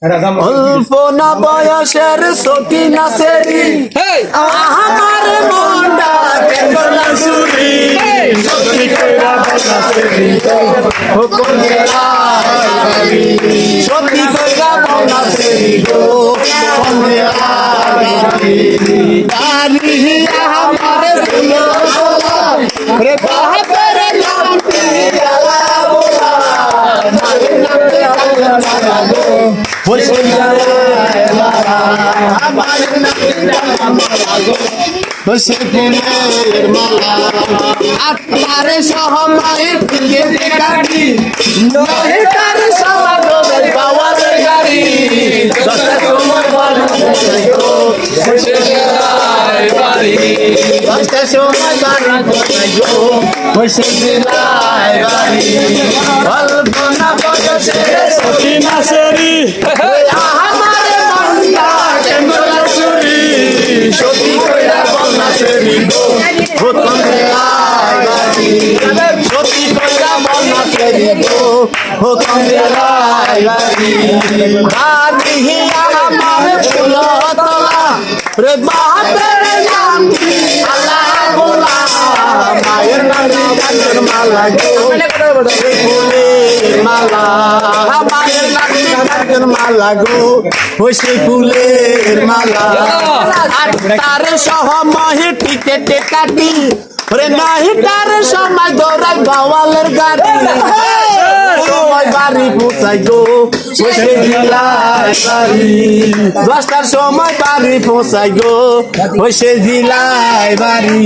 অল্প না বয়সের সখী নাচেরি আমার মনটা কেবল চুরি সখী কইরা নাচেরি ও কোনেরা সখী কইরা নাচেরি গো কোনেরা দানি আমার ফুলো রে বাহাদুর নামটি আলা বোলা নামে নামে কালা গো বসে আমার বসে ফুলের মালা আত্মারে সহমায়ে ফিরে কাটি নহে তার সমাগমের পাওয়ার গাড়ি দশটা সময় বলো বসে বাড়ি দশটা সময় বাড়ি বসে বাড়ি অল্প না বয়সে সখী নাচেরি আমার মনটা কেমন চুরি সখী কইরা নাচেরি গো কোনে বাড়ি সখী কইরা নাচেরি গো কোনে বাড়ি বাড়ি আমার ফুলতলা রে বাপের নাম আল্লাহ বোলা মায়ের নামে গাছের মালা গো ফুলের মালা মায়ের নামে গাছের মালা গো হইছে ফুলের মালা আর তার সহমহে টিকেটে কাটি রে নাহি তার সময় দৌড়াই বাওয়ালের গাড়ি সময় বাড়ি পৌঁছাই গো হইছে জিলাই বাড়ি দশটার সময় বাড়ি পৌঁছাই গো হইছে জিলাই বাড়ি